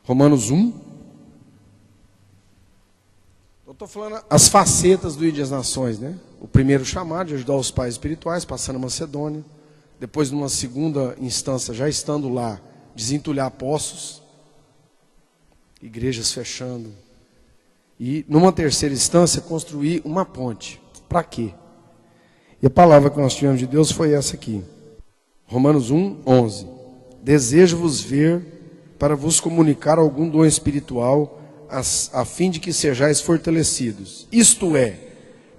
Romanos 1. Eu estou falando as facetas do ID das Nações, né? O primeiro chamado de ajudar os pais espirituais, passando a Macedônia. Depois, numa segunda instância, já estando lá, desentulhar poços, igrejas fechando. E numa terceira instância, construir uma ponte. Para quê? E a palavra que nós tivemos de Deus foi essa aqui. Romanos 1, 11. Desejo-vos ver para vos comunicar algum dom espiritual, a fim de que sejais fortalecidos. Isto é,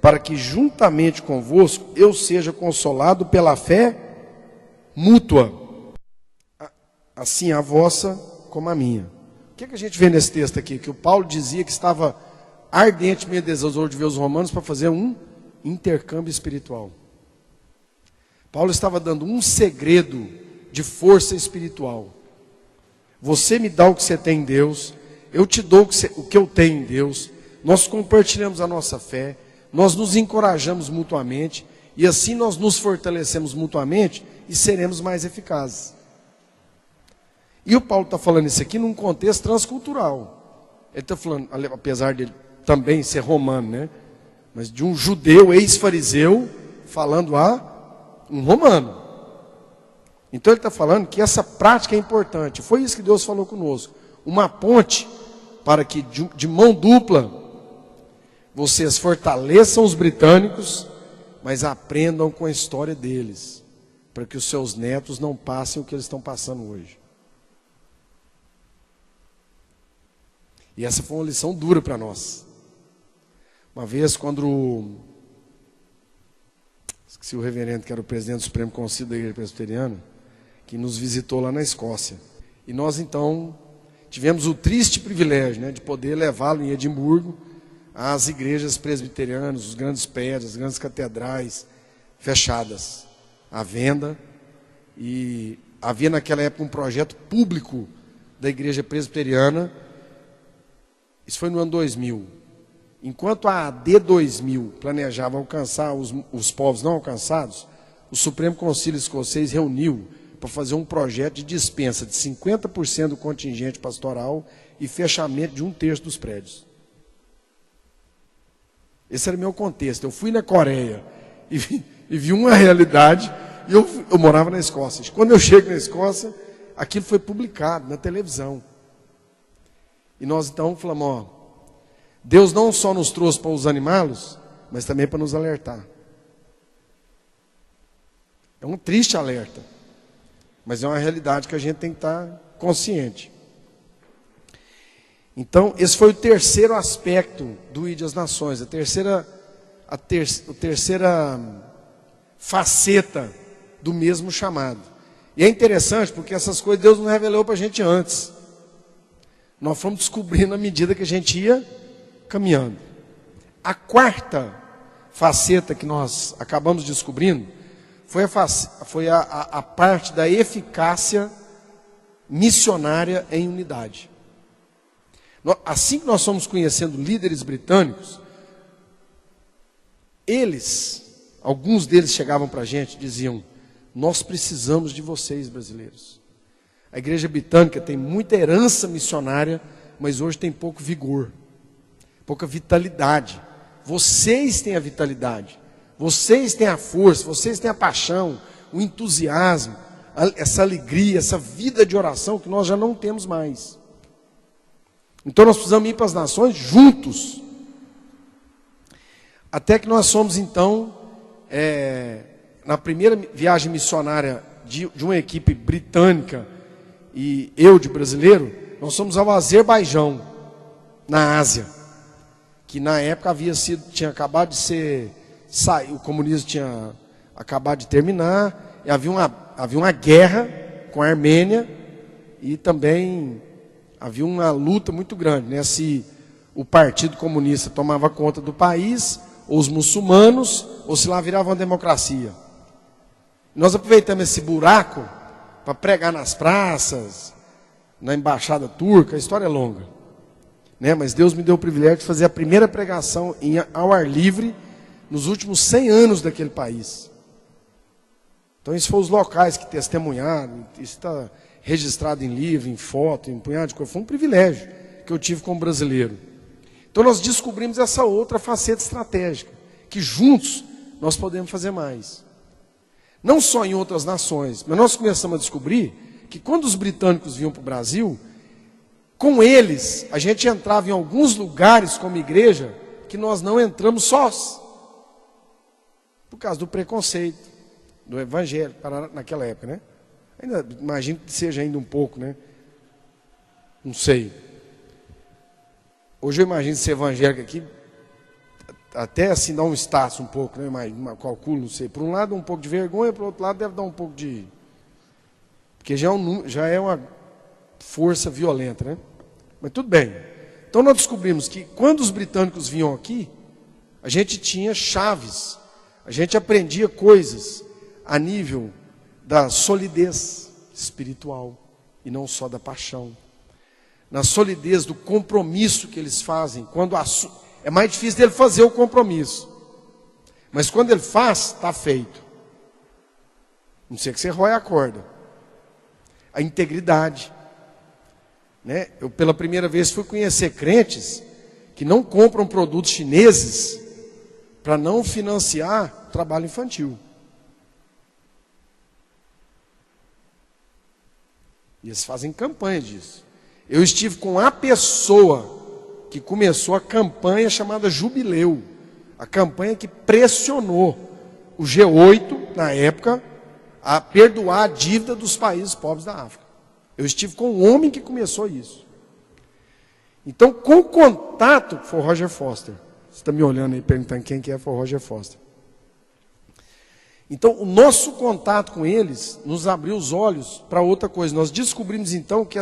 para que juntamente convosco eu seja consolado pela fé mútua, assim a vossa como a minha. O que a gente vê nesse texto aqui? Que o Paulo dizia que estava ardentemente desejoso de ver os romanos para fazer um intercâmbio espiritual. Paulo estava dando um segredo de força espiritual. Você me dá o que você tem em Deus, eu te dou o que eu tenho em Deus, nós compartilhamos a nossa fé, nós nos encorajamos mutuamente, e assim nós nos fortalecemos mutuamente e seremos mais eficazes. E o Paulo está falando isso aqui num contexto transcultural. Ele está falando, apesar de ele também ser romano, né? Mas de um judeu ex-fariseu falando a um romano. Então ele está falando que essa prática é importante. Foi isso que Deus falou conosco. Uma ponte para que de mão dupla vocês fortaleçam os britânicos, mas aprendam com a história deles, para que os seus netos não passem o que eles estão passando hoje. E essa foi uma lição dura para nós. Uma vez, quando esqueci o reverendo, que era o presidente do Supremo Conselho da Igreja Presbiteriana, que nos visitou lá na Escócia. E nós, então, tivemos o triste privilégio, né, de poder levá-lo em Edimburgo às igrejas presbiterianas, os grandes prédios, as grandes catedrais fechadas à venda. E havia naquela época um projeto público da Igreja Presbiteriana. Isso foi no ano 2000. Enquanto a AD 2000 planejava alcançar os povos não alcançados, o Supremo Conselho Escocês reuniu para fazer um projeto de dispensa de 50% do contingente pastoral e fechamento de 1/3 dos prédios. Esse era o meu contexto. Eu fui na Coreia e vi uma realidade, e eu morava na Escócia. Quando eu chego na Escócia, aquilo foi publicado na televisão. E nós então falamos, ó, Deus não só nos trouxe para os animá-los, mas também para nos alertar. É um triste alerta, mas é uma realidade que a gente tem que estar consciente. Então, esse foi o terceiro aspecto do ID das Nações, a terceira faceta do mesmo chamado. E é interessante porque essas coisas Deus não revelou para a gente antes. Nós fomos descobrindo à medida que a gente ia caminhando. A quarta faceta que nós acabamos descobrindo foi a parte da eficácia missionária em unidade. Assim que nós fomos conhecendo líderes britânicos, alguns deles chegavam para a gente e diziam, nós precisamos de vocês, brasileiros. A igreja britânica tem muita herança missionária, mas hoje tem pouco vigor, pouca vitalidade. Vocês têm a vitalidade, vocês têm a força, vocês têm a paixão, o entusiasmo, essa alegria, essa vida de oração que nós já não temos mais. Então nós precisamos ir para as nações juntos. Até que nós fomos então, na primeira viagem missionária de uma equipe britânica, e eu de brasileiro, nós fomos ao Azerbaijão, na Ásia, que na época tinha acabado de o comunismo tinha acabado de terminar, e havia uma guerra com a Armênia, e também havia uma luta muito grande, né? Se o Partido Comunista tomava conta do país, ou os muçulmanos, ou se lá virava uma democracia. Nós aproveitamos esse buraco para pregar nas praças, na embaixada turca, a história é longa, né? Mas Deus me deu o privilégio de fazer a primeira pregação ao ar livre nos últimos 100 anos daquele país. Então, esses foram os locais que testemunharam, isso está registrado em livro, em foto, em um punhado de coisa. Foi um privilégio que eu tive como brasileiro. Então nós descobrimos essa outra faceta estratégica, que juntos nós podemos fazer mais. Não só em outras nações, mas nós começamos a descobrir que quando os britânicos vinham para o Brasil, com eles, a gente entrava em alguns lugares como igreja, que nós não entramos sós. Por causa do preconceito, do evangelho, naquela época, né? Ainda, imagino que seja ainda um pouco, né? Não sei. Hoje eu imagino ser evangélico aqui, até assim dá um status um pouco, né? Calculo, não sei. Por um lado um pouco de vergonha, por outro lado deve dar um pouco de... Porque já é uma força violenta, né? Mas tudo bem. Então nós descobrimos que quando os britânicos vinham aqui, a gente tinha chaves, a gente aprendia coisas a nível da solidez espiritual e não só da paixão. Na solidez do compromisso que eles fazem. Quando é mais difícil dele fazer o compromisso. Mas quando ele faz, está feito. Não sei que você rói a corda. A integridade. Né? Eu pela primeira vez fui conhecer crentes que não compram produtos chineses para não financiar o trabalho infantil. E eles fazem campanha disso. Eu estive com a pessoa que começou a campanha chamada Jubileu. A campanha que pressionou o G8, na época, a perdoar a dívida dos países pobres da África. Eu estive com um homem que começou isso. Então, com contato, foi o Roger Foster. Você está me olhando aí, perguntando quem que é, foi o Roger Foster. Então, o nosso contato com eles nos abriu os olhos para outra coisa. Nós descobrimos, então, que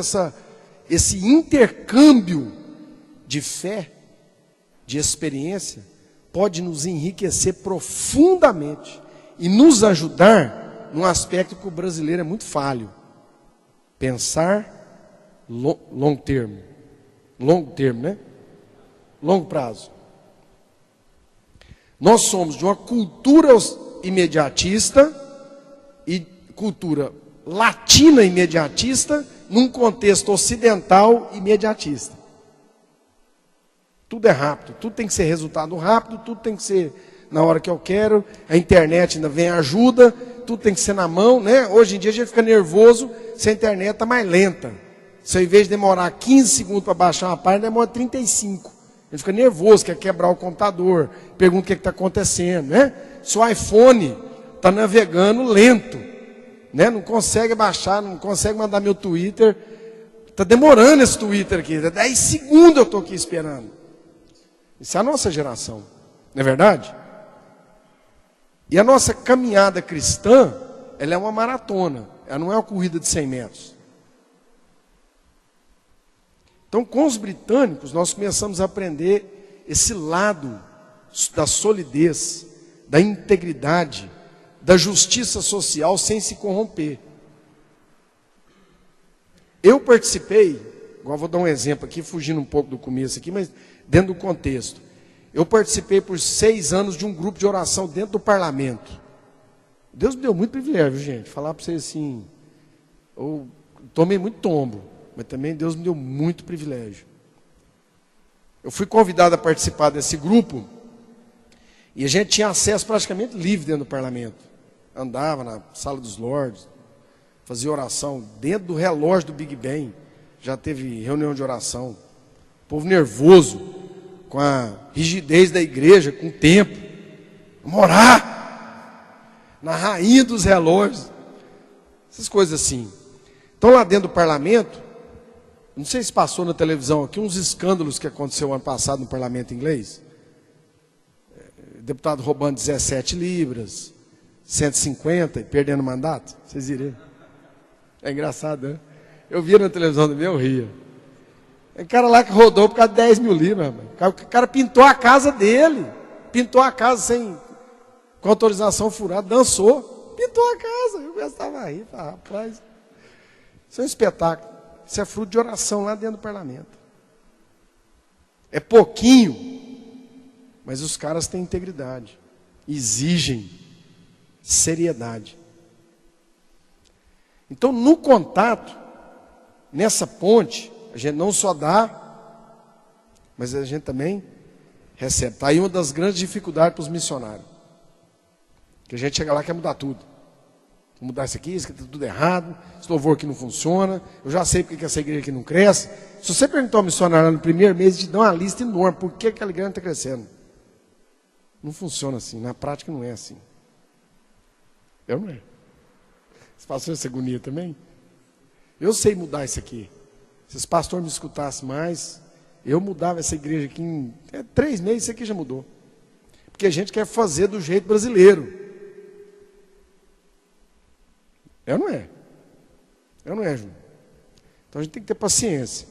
esse intercâmbio de fé, de experiência, pode nos enriquecer profundamente e nos ajudar num aspecto que o brasileiro é muito falho. Pensar longo termo. Longo termo, né? Longo prazo. Nós somos de uma cultura imediatista e cultura latina imediatista num contexto ocidental imediatista. Tudo é rápido, tudo tem que ser resultado rápido, tudo tem que ser na hora que eu quero, a internet ainda vem ajuda, tudo tem que ser na mão, né? Hoje em dia a gente fica nervoso se a internet está mais lenta. Se ao invés de demorar 15 segundos para baixar uma página, demora 35. A gente fica nervoso, quer quebrar o computador, pergunta o que está acontecendo, né? Se o iPhone está navegando lento, né? Não consegue baixar, não consegue mandar meu Twitter, está demorando esse Twitter aqui, 10 segundos eu estou aqui esperando. Isso é a nossa geração, não é verdade? E a nossa caminhada cristã, ela é uma maratona, ela não é uma corrida de 100 metros. Então, com os britânicos, nós começamos a aprender esse lado da solidez, da integridade, da justiça social sem se corromper. Eu participei, agora vou dar um exemplo aqui, fugindo um pouco do começo aqui, mas dentro do contexto. Eu participei por 6 anos de um grupo de oração dentro do parlamento. Deus me deu muito privilégio, gente. Falar para vocês assim, eu tomei muito tombo, mas também Deus me deu muito privilégio. Eu fui convidado a participar desse grupo e a gente tinha acesso praticamente livre dentro do parlamento. Andava na sala dos lords, fazia oração dentro do relógio do Big Ben. Já teve reunião de oração. Povo nervoso, com a rigidez da igreja, com o tempo. Vamos orar na rainha dos relógios. Essas coisas assim. Então lá dentro do parlamento, não sei se passou na televisão aqui, uns escândalos que aconteceu ano passado no parlamento inglês. Deputado roubando 17 libras, 150 e perdendo mandato. Vocês viram? É engraçado, né? Eu via na televisão também, eu ria. É um cara lá que rodou por causa de 10 mil libras. O cara pintou a casa dele. Pintou a casa com autorização furada, dançou. Pintou a casa. Eu gostava a rir. Falei, rapaz, isso é um espetáculo. Isso é fruto de oração lá dentro do parlamento. É pouquinho, mas os caras têm integridade. Exigem seriedade. Então, no contato, nessa ponte, a gente não só dá, mas a gente também recebe. Está aí uma das grandes dificuldades para os missionários. Que a gente chega lá e quer mudar tudo. Vou mudar isso aqui está tudo errado, esse louvor aqui não funciona, eu já sei porque que essa igreja aqui não cresce. Se você perguntar ao missionário no primeiro mês, ele te dá uma lista enorme, por que aquela igreja não está crescendo. Não funciona assim, na prática não é assim. Eu não é. Você passou essa agonia também? Eu sei mudar isso aqui. Se os pastores me escutassem mais, eu mudava essa igreja aqui em 3 meses, isso aqui já mudou. Porque a gente quer fazer do jeito brasileiro. Eu não é. Eu não é, Júnior. Então a gente tem que ter paciência.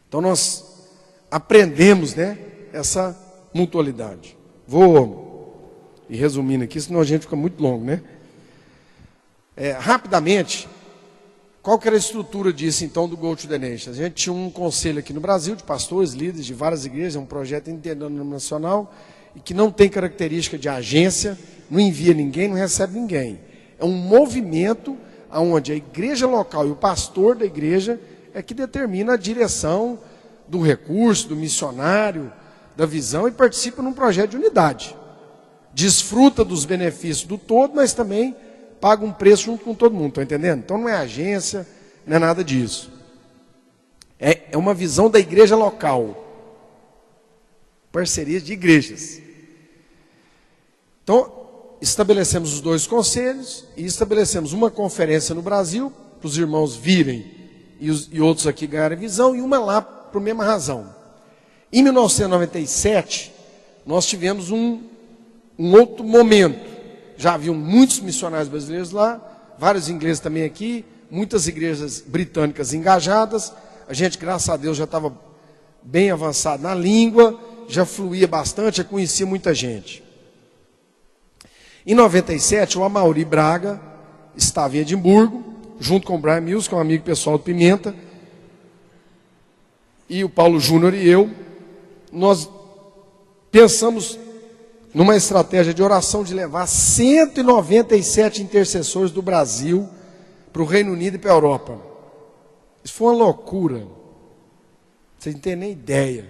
Então nós aprendemos, né, essa mutualidade. Vou ir resumindo aqui, senão a gente fica muito longo, né? Rapidamente, qual que era a estrutura disso, então, do Go to the Nations? A gente tinha um conselho aqui no Brasil, de pastores, líderes de várias igrejas, é um projeto internacional, e que não tem característica de agência, não envia ninguém, não recebe ninguém. É um movimento onde a igreja local e o pastor da igreja é que determina a direção do recurso, do missionário, da visão, e participa num projeto de unidade. Desfruta dos benefícios do todo, mas também paga um preço junto com todo mundo, estão entendendo? Então não é agência, não é nada disso. É uma visão da igreja local. Parcerias de igrejas. Então, estabelecemos os 2 conselhos e estabelecemos uma conferência no Brasil, para os irmãos virem e outros aqui ganharem visão, e uma lá por mesma razão. Em 1997, nós tivemos um outro momento. Já haviam muitos missionários brasileiros lá, vários ingleses também aqui, muitas igrejas britânicas engajadas. A gente, graças a Deus, já estava bem avançado na língua, já fluía bastante, já conhecia muita gente. Em 97, o Amaury Braga estava em Edimburgo, junto com o Brian Mills, que é um amigo pessoal do Pimenta, e o Paulo Júnior e eu, nós pensamos numa estratégia de oração de levar 197 intercessores do Brasil para o Reino Unido e para a Europa. Isso foi uma loucura. Vocês não têm nem ideia.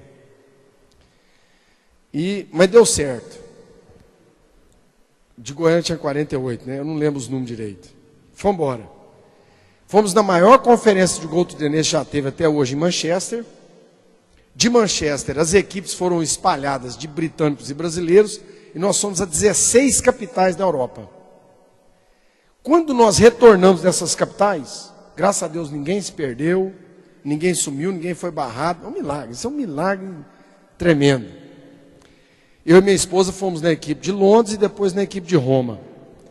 Mas deu certo. De Goiânia tinha 48, né? Eu não lembro os números direito. Fomos embora. Fomos na maior conferência de Go to the Nations que já teve até hoje em Manchester. De Manchester, as equipes foram espalhadas de britânicos e brasileiros, e nós fomos a 16 capitais da Europa. Quando nós retornamos dessas capitais, graças a Deus ninguém se perdeu, ninguém sumiu, ninguém foi barrado. É um milagre, isso é um milagre tremendo. Eu e minha esposa fomos na equipe de Londres e depois na equipe de Roma.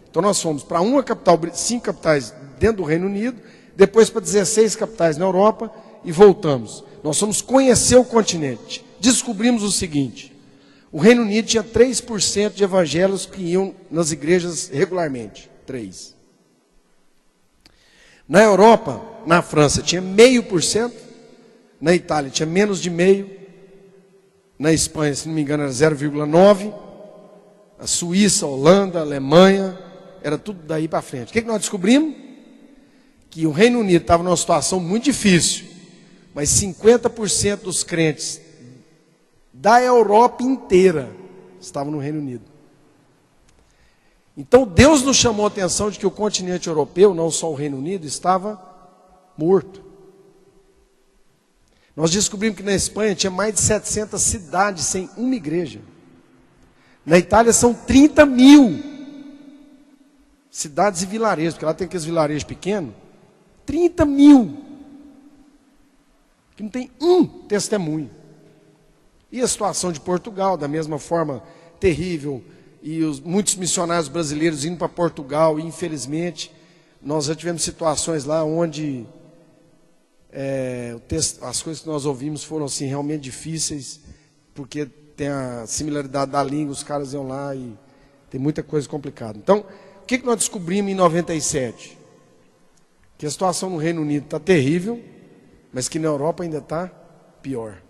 Então nós fomos para uma capital, 5 capitais dentro do Reino Unido, depois para 16 capitais na Europa e voltamos. Nós fomos conhecer o continente. Descobrimos o seguinte: o Reino Unido tinha 3% de evangélicos que iam nas igrejas regularmente. 3%. Na Europa, na França, tinha 0,5%. Na Itália, tinha menos de 0,5%. Na Espanha, se não me engano, era 0,9%. A Suíça, a Holanda, a Alemanha, era tudo daí para frente. O que nós descobrimos? Que o Reino Unido estava numa situação muito difícil, mas 50% dos crentes da Europa inteira estavam no Reino Unido. Então Deus nos chamou a atenção de que o continente europeu, não só o Reino Unido, estava morto. Nós descobrimos que na Espanha tinha mais de 700 cidades sem uma igreja. Na Itália são 30 mil cidades e vilarejos, porque lá tem aqueles vilarejos pequenos. 30 mil. Que não tem um testemunho. E a situação de Portugal, da mesma forma, terrível. E muitos missionários brasileiros indo para Portugal, e infelizmente, nós já tivemos situações lá onde as coisas que nós ouvimos foram assim, realmente difíceis, porque tem a similaridade da língua, os caras iam lá e tem muita coisa complicada. Então, o que nós descobrimos em 97? Que a situação no Reino Unido está terrível, mas que na Europa ainda está pior.